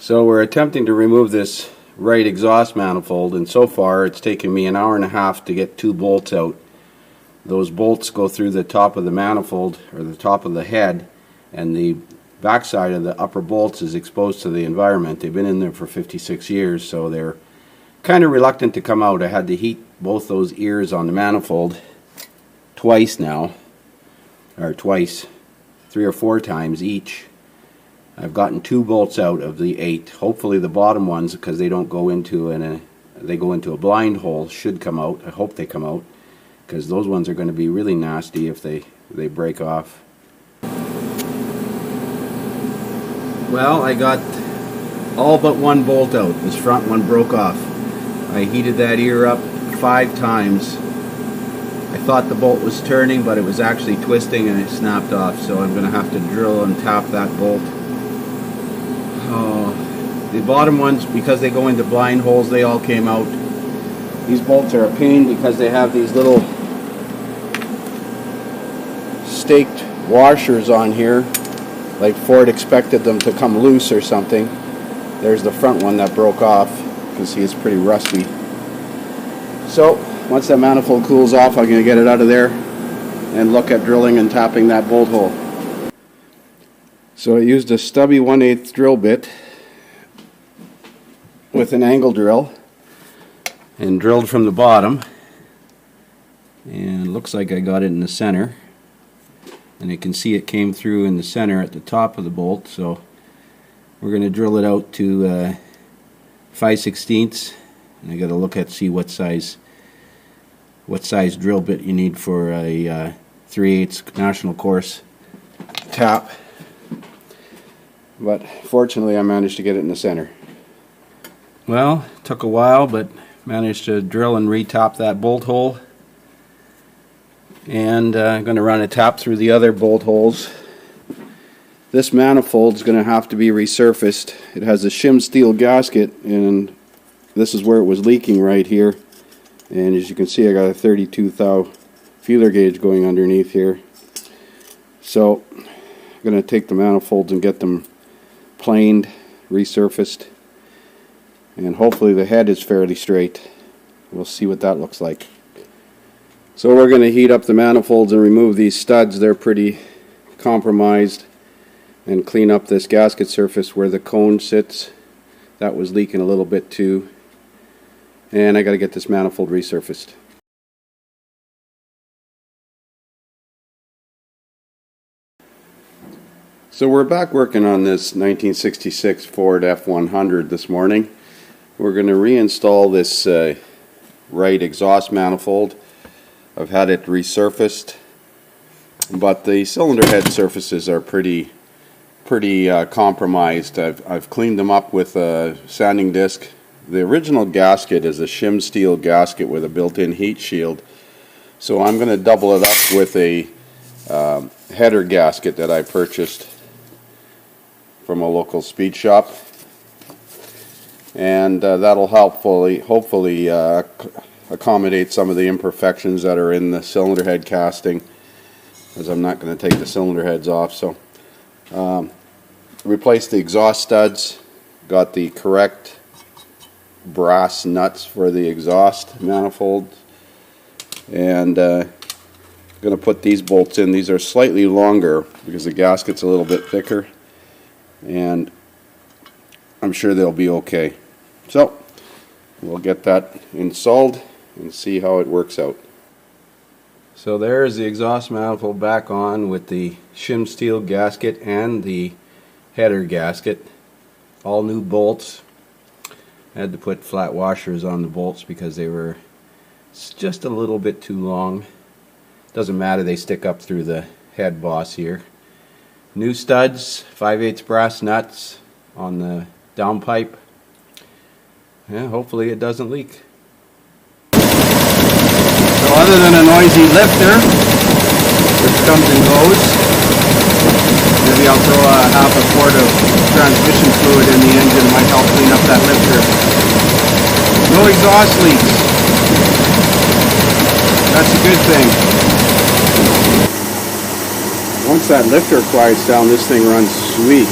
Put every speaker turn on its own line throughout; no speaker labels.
So we're attempting to remove this right exhaust manifold, and so far it's taken me an hour and a half to get two bolts out. Those bolts go through the top of the manifold, or the top of the head, and the backside of the upper bolts is exposed to the environment. They've been in there for 56 years, so they're kind of reluctant to come out. I had to heat both those ears on the manifold twice now, or twice, 3 or 4 times each. I've gotten 2 bolts out of the 8. Hopefully the bottom ones, because they don't go into they go into a blind hole, should come out. I hope they come out, because those ones are going to be really nasty if they break off. Well, I got all but 1 bolt out. This front one broke off. I heated that ear up 5 times. I thought the bolt was turning, but it was actually twisting and it snapped off, so I'm going to have to drill and tap that bolt. The bottom ones, because they go into blind holes, they all came out. These bolts are a pain because they have these little staked washers on here, like Ford expected them to come loose or something. There's the front one that broke off. You can see it's pretty rusty. So once that manifold cools off, I'm going to get it out of there and look at drilling and tapping that bolt hole. So I used a stubby 1/8 drill bit with an angle drill and drilled from the bottom, and it looks like I got it in the center, and you can see it came through in the center at the top of the bolt. So we're going to drill it out to 5/16, and I got to look at see what size drill bit you need for a 3/8 national course tap. But fortunately I managed to get it in the center. Well, it took a while, but managed to drill and re-tap that bolt hole. And I'm going to run a tap through the other bolt holes. This manifold is going to have to be resurfaced. It has a shim steel gasket, and this is where it was leaking right here. And as you can see, I got a 32 thou feeler gauge going underneath here. So I'm going to take the manifolds and get them planed, resurfaced, and hopefully the head is fairly straight. We'll see what that looks like. So we're going to heat up the manifolds and remove these studs. They're pretty compromised, and clean up this gasket surface where the cone sits. That was leaking a little bit too, and I got to get this manifold resurfaced. So we're back working on this 1966 Ford F100 this morning. We're going to reinstall this right exhaust manifold. I've had it resurfaced, but the cylinder head surfaces are pretty compromised. I've cleaned them up with a sanding disc. The original gasket is a shim steel gasket with a built-in heat shield, so I'm going to double it up with a header gasket that I purchased from a local speed shop, and that'll hopefully accommodate some of the imperfections that are in the cylinder head casting, as I'm not going to take the cylinder heads off. So replaced the exhaust studs, got the correct brass nuts for the exhaust manifold, and going to put these bolts in. These are slightly longer because the gasket's a little bit thicker, and I'm sure they'll be okay. So we'll get that installed and see how it works out. So there's the exhaust manifold back on with the shim steel gasket and the header gasket. All new bolts. I had to put flat washers on the bolts because they were just a little bit too long. Doesn't matter, they stick up through the head boss here. New studs, 5/8 brass nuts on the downpipe. Yeah, hopefully it doesn't leak. So other than a noisy lifter, which comes and goes, maybe I'll throw a half a quart of transmission fluid in the engine. Might help clean up that lifter. No exhaust leaks. That's a good thing. Once that lifter quiets down, this thing runs sweet.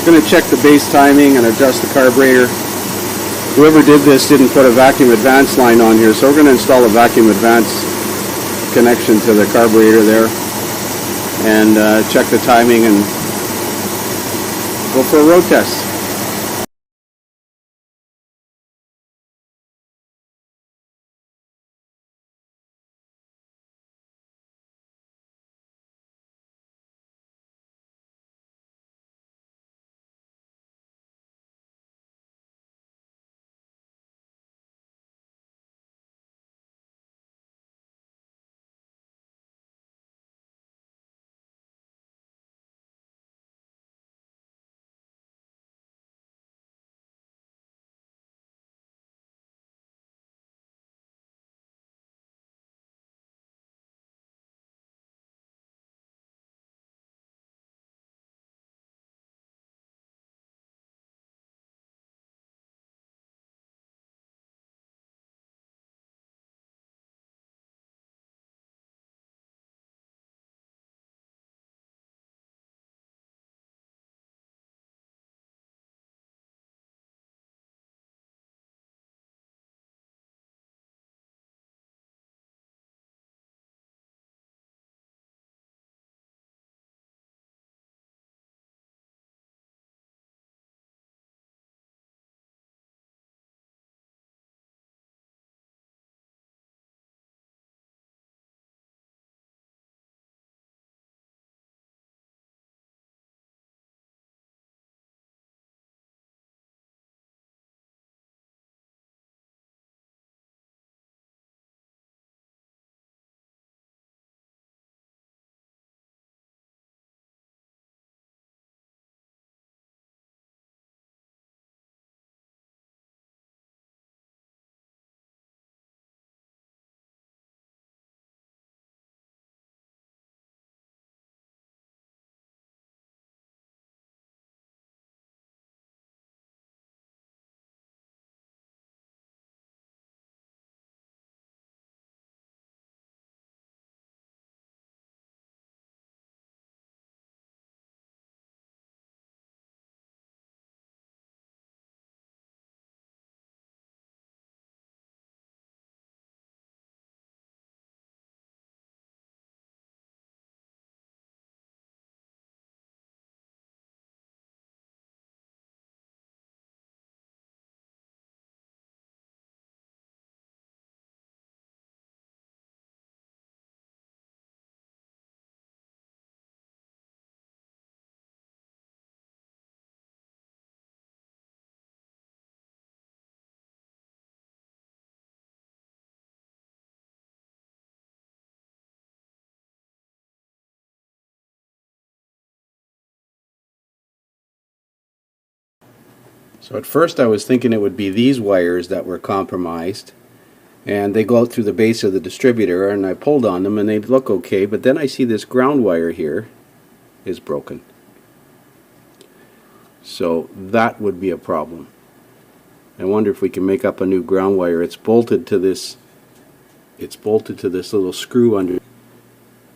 going to check the base timing and adjust the carburetor. Whoever did this didn't put a vacuum advance line on here, so we're going to install a vacuum advance connection to the carburetor there and check the timing and go for a road test. So at first I was thinking it would be these wires that were compromised, and they go out through the base of the distributor, and I pulled on them and they look okay, but then I see this ground wire here is broken. So that would be a problem. I wonder if we can make up a new ground wire. It's bolted to this little screw under.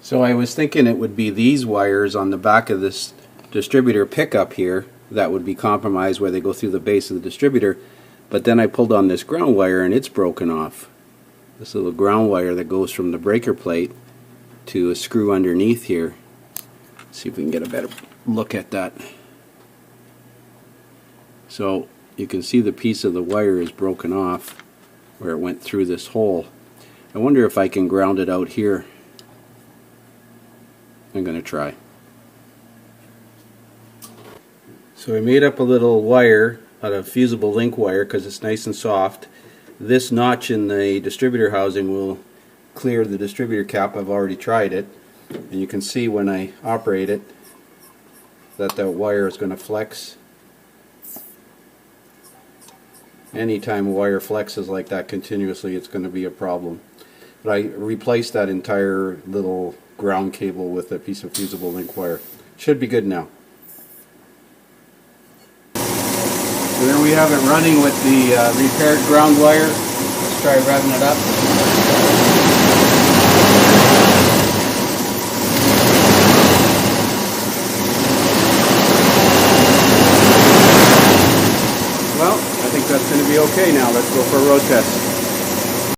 So I was thinking it would be these wires on the back of this distributor pickup here that would be compromised where they go through the base of the distributor, but then I pulled on this ground wire and it's broken off. This little ground wire that goes from the breaker plate to a screw underneath here. Let's see if we can get a better look at that. So you can see the piece of the wire is broken off where it went through this hole. I wonder if I can ground it out here. I'm going to try. So I made up a little wire out of fusible link wire because it's nice and soft. This notch in the distributor housing will clear the distributor cap. I've already tried it, and you can see when I operate it that the wire is going to flex. Anytime a wire flexes like that continuously, it's going to be a problem. But I replaced that entire little ground cable with a piece of fusible link wire. Should be good now. So there we have it running with the repaired ground wire. Let's try revving it up. be okay now. Let's go for a road test.